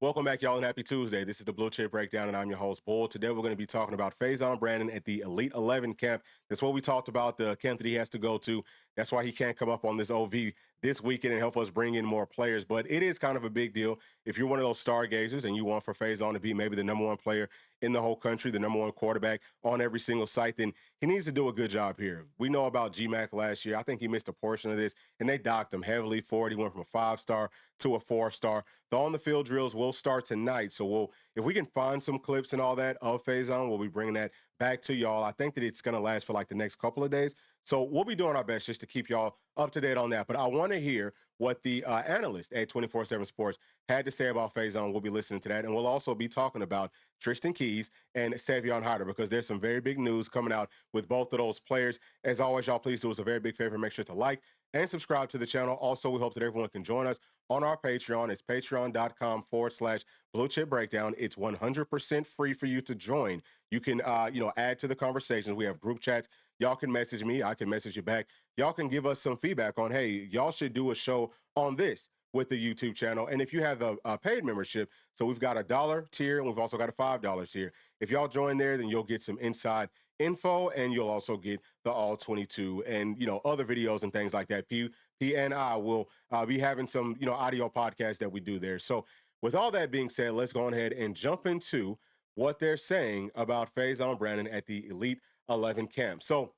Welcome back, y'all, and happy Tuesday. This is the Bluechip Breakdown, and I'm your host, Bull. Today, we're going to be talking about Faizon Brandon at the Elite 11 camp. That's what we talked about, the camp that he has to go to. That's why he can't come up on this OV this weekend and help us bring in more players. But it is kind of a big deal if you're one of those stargazers and you want for Faizon to be maybe the #1 player in the whole country, the #1 quarterback on every single site, then he needs to do a good job here. We know about GMAC last year. I think he missed a portion of this, and they docked him heavily for it. He went from a 5-star to a 4-star. The on-the-field drills will start tonight, so if we can find some clips and all that of Faizon, we'll be bringing that back to y'all. I think that it's going to last for like the next couple of days, so we'll be doing our best just to keep y'all up to date on that. But I want to hear what the analyst at 24/7 Sports had to say about Faizon. We'll be listening to that, and we'll also be talking about Tristan Keys and Savion Hiter because there's some very big news coming out with both of those players. As always, y'all, please do us a very big favor. Make sure to like and subscribe to the channel. Also, we hope that everyone can join us on our Patreon. It's patreon.com/Bluechip Breakdown. It's 100% free for you to join. You can, add to the conversations. We have group chats. Y'all can message me. I can message you back. Y'all can give us some feedback on, hey, y'all should do a show on this with the YouTube channel. And if you have a paid membership, so we've got a $1 tier and we've also got a $5 tier. If y'all join there, then you'll get some inside info and you'll also get the all 22 and, other videos and things like that. P and I will be having some, audio podcasts that we do there. So with all that being said, let's go ahead and jump into what they're saying about Faizon Brandon at the Elite 11 camp. So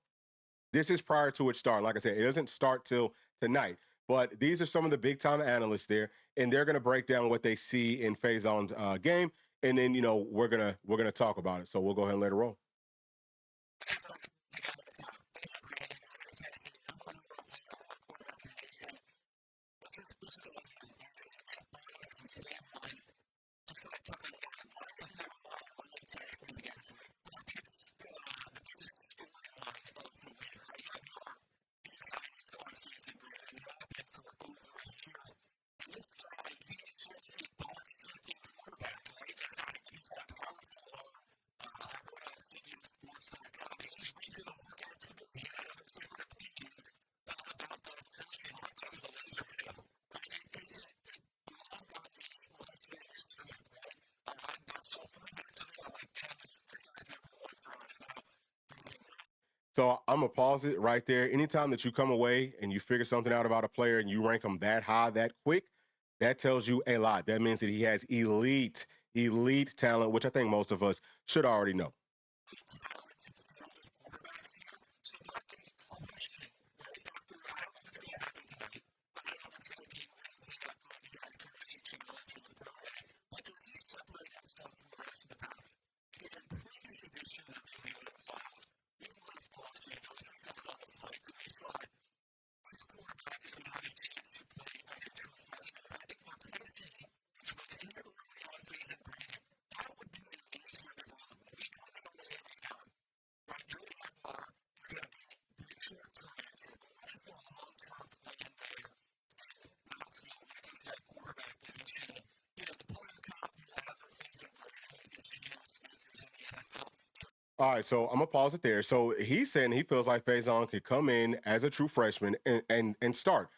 this is prior to it starting. Like I said, it doesn't start till tonight, but these are some of the big time analysts there, and they're going to break down what they see in Faizon's game. And then, we're going to talk about it. So we'll go ahead and let it roll. So I'm going to pause it right there. Anytime that you come away and you figure something out about a player and you rank them that high, that quick, that tells you a lot. That means that he has elite talent, which I think most of us should already know. All right, so I'm gonna pause it there. So he's saying he feels like Faizon could come in as a true freshman and start.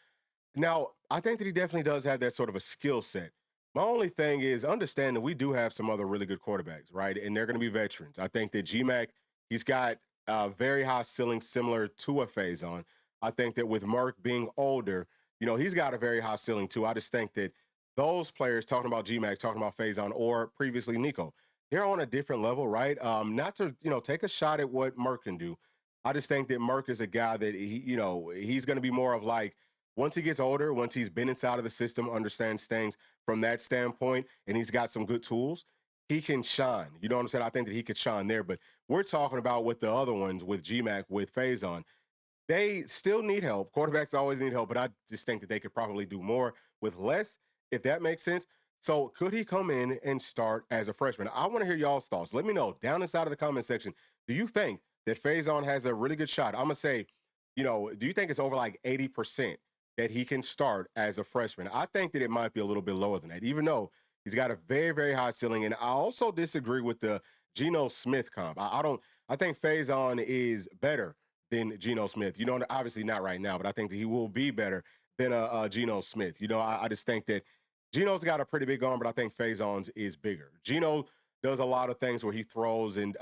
Now, I think that he definitely does have that sort of a skill set. My only thing is understand that we do have some other really good quarterbacks, right? And they're going to be veterans. I think that GMAC, he's got a very high ceiling similar to a Faizon. I think that with Merck being older, he's got a very high ceiling too. I just think that those players talking about GMAC, talking about Faizon, or previously Nico, they're on a different level, right? Not to, take a shot at what Merck can do. I just think that Merck is a guy that he's going to be more of like, once he gets older, once he's been inside of the system, understands things from that standpoint, and he's got some good tools, he can shine. You know what I'm saying? I think that he could shine there. But we're talking about with the other ones, with GMAC, with Faizon, they still need help. Quarterbacks always need help, but I just think that they could probably do more with less, if that makes sense. So could he come in and start as a freshman? I want to hear y'all's thoughts. Let me know down inside of the comment section. Do you think that Faizon has a really good shot? I'm going to say, do you think it's over like 80% that he can start as a freshman? I think that it might be a little bit lower than that, even though he's got a very, very high ceiling. And I also disagree with the Geno Smith comp. I think Faizon is better than Geno Smith. Obviously not right now, but I think that he will be better than a Geno Smith. I just think that Gino's got a pretty big arm, but I think Faison's is bigger. Gino does a lot of things where he throws and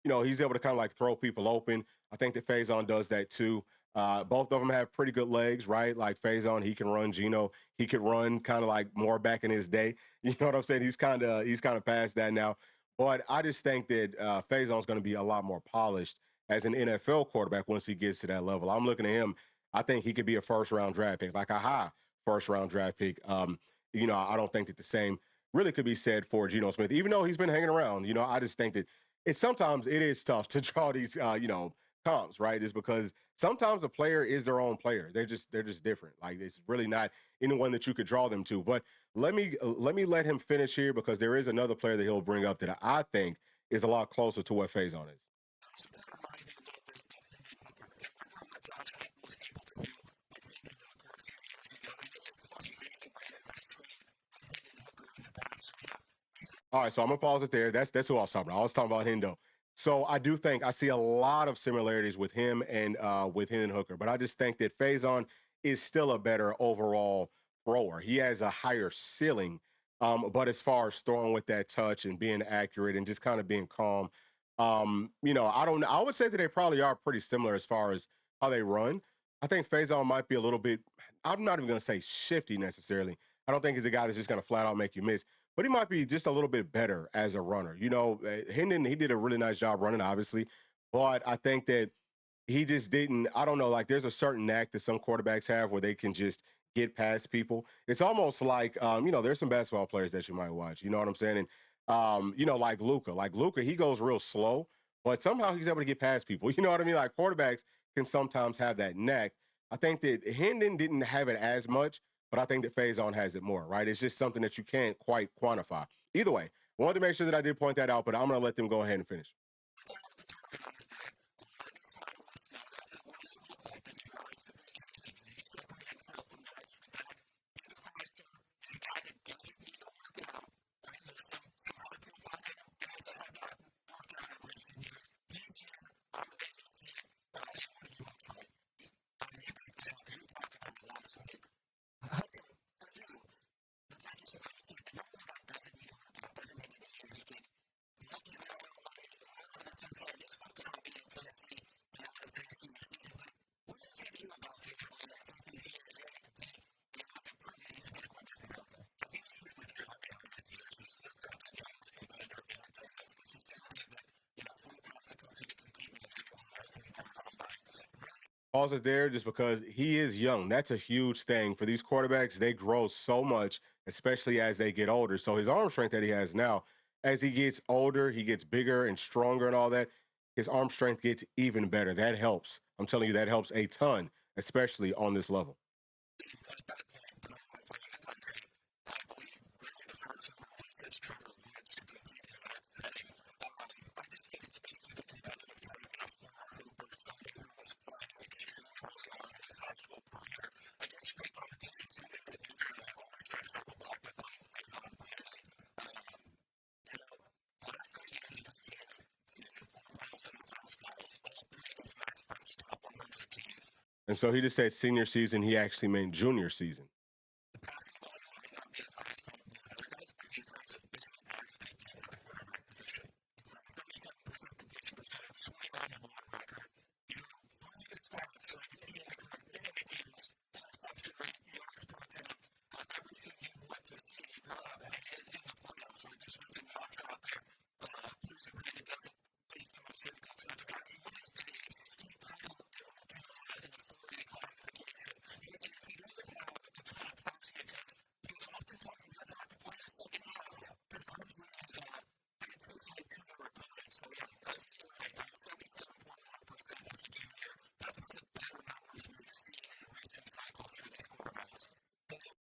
he's able to kind of like throw people open. I think that Faizon does that too. Both of them have pretty good legs, right? Like Faizon, he can run. Gino, he could run kind of like more back in his day. You know what I'm saying? He's kind of past that now. But I just think that Faizon's going to be a lot more polished as an NFL quarterback once he gets to that level. I'm looking at him. I think he could be a first round draft pick, like a high first round draft pick. I don't think that the same really could be said for Geno Smith, even though he's been hanging around. I just think that sometimes it is tough to draw these comps, right? Is because sometimes a player is their own player. They're just different. Like it's really not anyone that you could draw them to. But let him finish here because there is another player that he'll bring up that I think is a lot closer to what Faison is. All right, so I'm gonna pause it there. That's who I was talking about. I was talking about Hendo. So I do think I see a lot of similarities with him and with Hendon Hooker, but I just think that Faison is still a better overall thrower. He has a higher ceiling, but as far as throwing with that touch and being accurate and just kind of being calm, I don't know. I would say that they probably are pretty similar as far as how they run. I think Faison might be a little bit. I'm not even gonna say shifty necessarily. I don't think he's a guy that's just gonna flat out make you miss, but he might be just a little bit better as a runner. Hendon, he did a really nice job running, obviously, but I think that he just didn't. I don't know. Like, there's a certain knack that some quarterbacks have where they can just get past people. It's almost like, there's some basketball players that you might watch. You know what I'm saying? And like Luca. Like Luca, he goes real slow, but somehow he's able to get past people. You know what I mean? Like quarterbacks can sometimes have that knack. I think that Hendon didn't have it as much, but I think that Faison has it more, right? It's just something that you can't quite quantify. Either way, wanted to make sure that I did point that out, but I'm going to let them go ahead and finish. Pause it there just because he is young. That's a huge thing for these quarterbacks. They grow so much, especially as they get older. So his arm strength that he has now, as he gets older, he gets bigger and stronger and all that. His arm strength gets even better. That helps. I'm telling you, that helps a ton, especially on this level. And so he just said senior season. He actually meant junior season.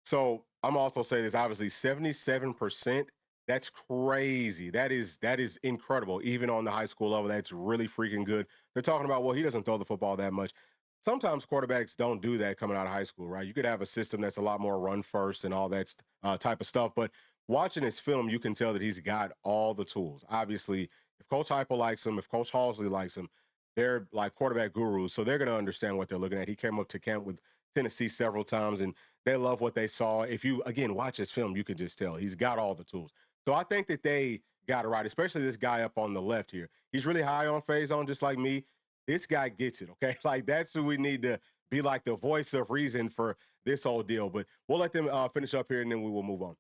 So I'm also saying this obviously 77%. That's crazy. That is incredible. Even on the high school level, that's really freaking good. They're talking about, well, he doesn't throw the football that much. Sometimes quarterbacks don't do that coming out of high school, right? You could have a system that's a lot more run first and all that type of stuff. But watching his film, you can tell that he's got all the tools. Obviously, if Coach Heupel likes him, if Coach Halsley likes him, they're like quarterback gurus, so they're going to understand what they're looking at. He came up to camp with Tennessee several times, and they love what they saw. If you again watch his film, you can just tell he's got all the tools. So I think that they got it right, especially this guy up on the left here. He's really high on Faizon, just like me. This guy gets it, okay? Like that's who we need to be like the voice of reason for this whole deal. But we'll let them finish up here, and then we will move on.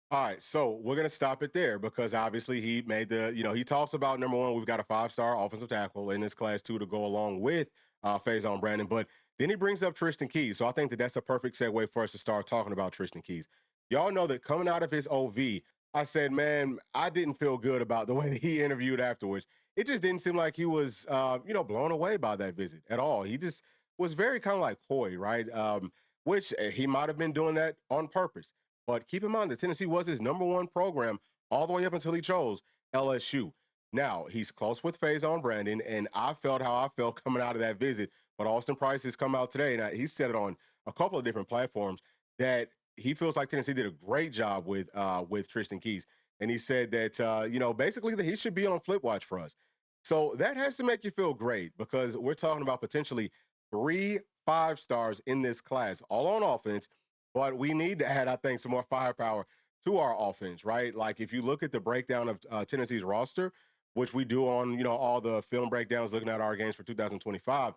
All right, so we're gonna stop it there because obviously he made he talks about number one, we've got a 5-star offensive tackle in this class too to go along with Faizon Brandon, but then he brings up Tristan Keys, so I think that that's a perfect segue for us to start talking about Tristan Keys. Y'all know that coming out of his OV, I said, man, I didn't feel good about the way that he interviewed afterwards. It just didn't seem like he was, blown away by that visit at all. He just was very kind of like coy, right? Which he might have been doing that on purpose. But keep in mind that Tennessee was his number one program all the way up until he chose LSU. Now, he's close with Faizon Brandon, and I felt how I felt coming out of that visit. But Austin Price has come out today, and he said it on a couple of different platforms that he feels like Tennessee did a great job with Tristan Keys. And he said that, basically that he should be on flip watch for us. So that has to make you feel great because we're talking about potentially 3 5-stars in this class, all on offense. But we need to add, I think, some more firepower to our offense, right? Like if you look at the breakdown of Tennessee's roster, which we do on, all the film breakdowns looking at our games for 2025,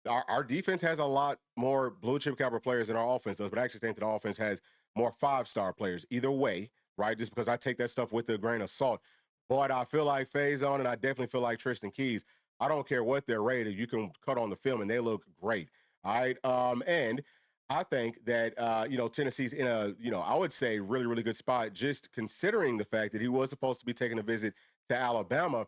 our defense has a lot more blue chip caliber players than our offense does, but I actually think that our offense has more 5-star players either way, right? Just because I take that stuff with a grain of salt. But I feel like Faizon and I definitely feel like Tristan Keys. I don't care what they're rated. You can cut on the film and they look great. All right. And I think that Tennessee's in a I would say really really good spot just considering the fact that he was supposed to be taking a visit to Alabama.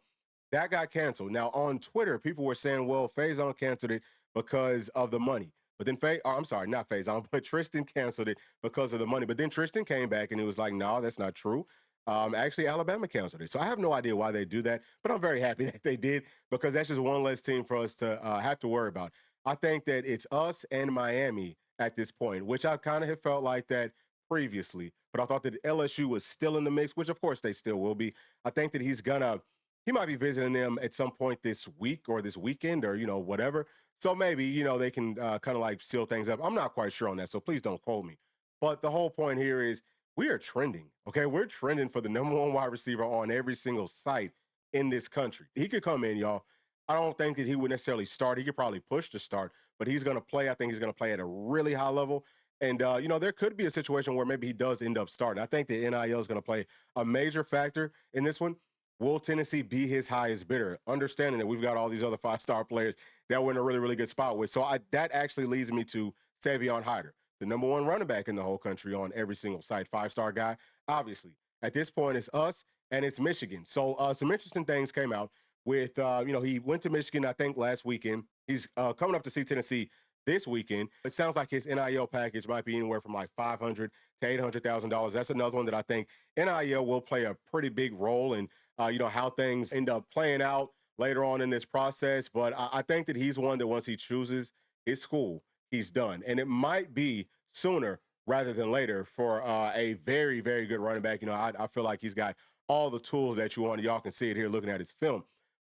That got canceled. Now on Twitter, people were saying, "Well, Faizon canceled it because of the money." But then I'm sorry, not Faizon, but Tristan canceled it because of the money. But then Tristan came back and it was like, "No, that's not true." Actually, Alabama canceled it. So I have no idea why they do that, but I'm very happy that they did because that's just one less team for us to have to worry about. I think that it's us and Miami at this point, which I kind of have felt like that previously, but I thought that LSU was still in the mix, which of course they still will be. I think that he might be visiting them at some point this week or this weekend or, whatever. So maybe, they can kind of like seal things up. I'm not quite sure on that. So please don't quote me. But the whole point here is we are trending. Okay. We're trending for the number one wide receiver on every single site in this country. He could come in, y'all. I don't think that he would necessarily start. He could probably push to start, but he's going to play. I think he's going to play at a really high level. And, there could be a situation where maybe he does end up starting. I think the NIL is going to play a major factor in this one. Will Tennessee be his highest bidder? Understanding that we've got all these other 5-star players that we're in a really, really good spot with. So that actually leads me to Savion Hiter, the number one running back in the whole country on every single site, 5-star guy. Obviously, at this point, it's us and it's Michigan. So some interesting things came out with, he went to Michigan, I think, last weekend. He's coming up to see Tennessee this weekend. It sounds like his NIL package might be anywhere from like $500,000 to $800,000. That's another one that I think NIL will play a pretty big role in, how things end up playing out later on in this process. But I think that he's one that once he chooses his school, he's done. And it might be sooner rather than later for a very, very good running back. I feel like he's got all the tools that you want. Y'all can see it here looking at his film.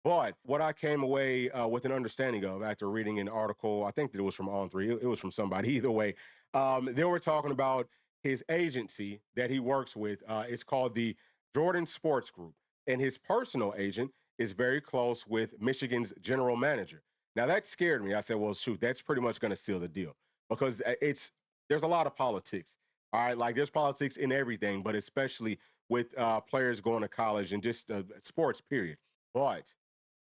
But what I came away with an understanding of after reading an article, I think that it was from On3, it was from somebody, either way, they were talking about his agency that he works with. It's called the Jordan Sports Group. And his personal agent is very close with Michigan's general manager. Now, that scared me. I said, well, shoot, that's pretty much going to seal the deal because there's a lot of politics. All right, like there's politics in everything, but especially with players going to college and just sports, period. But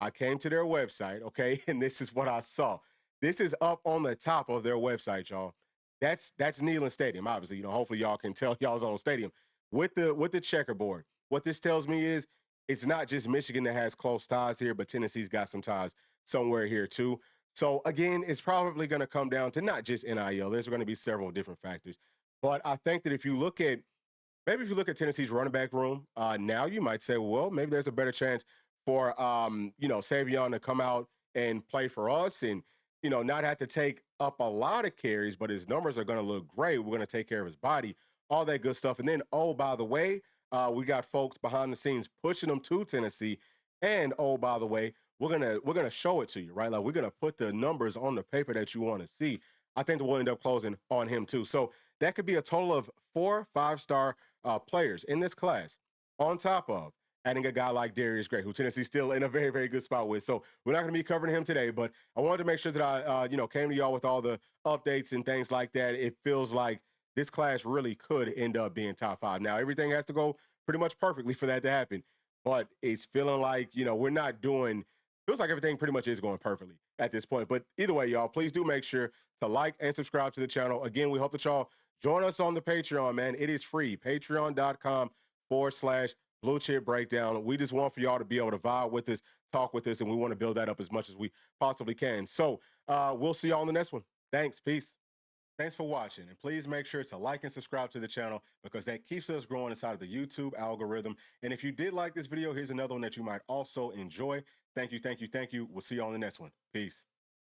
I came to their website, okay, and this is what I saw. This is up on the top of their website, y'all. That's Neyland Stadium, obviously. Hopefully y'all can tell y'all's on stadium with the checkerboard. What this tells me is it's not just Michigan that has close ties here, but Tennessee's got some ties somewhere here too. So again, it's probably going to come down to not just NIL. There's going to be several different factors. But I think that if you look at maybe if you look at Tennessee's running back room, now you might say, well, maybe there's a better chance for Savion to come out and play for us and not have to take up a lot of carries, but his numbers are going to look great. We're going to take care of his body, all that good stuff. And then, oh, by the way, we got folks behind the scenes pushing him to Tennessee. And oh, by the way, we're gonna show it to you, right? Like we're gonna put the numbers on the paper that you want to see. I think that we'll end up closing on him too. So that could be a total of 4 5-star players in this class, on top of adding a guy like Darius Gray, who Tennessee's still in a very, very good spot with. So we're not going to be covering him today, but I wanted to make sure that I, came to y'all with all the updates and things like that. It feels like this class really could end up being top 5. Now, everything has to go pretty much perfectly for that to happen, but it's feeling like, we're not doing feels like everything pretty much is going perfectly at this point. But either way, y'all, please do make sure to like and subscribe to the channel. Again, we hope that y'all join us on the Patreon, man. It is free. Patreon.com/Bluechip Breakdown. We just want for y'all to be able to vibe with us, talk with us, and we want to build that up as much as we possibly can. So we'll see y'all on the next one. Thanks. Peace. Thanks for watching, and please make sure to like and subscribe to the channel because that keeps us growing inside of the YouTube algorithm. And if you did like this video, here's another one that you might also enjoy. Thank you, thank you, thank you. We'll see you on the next one. Peace.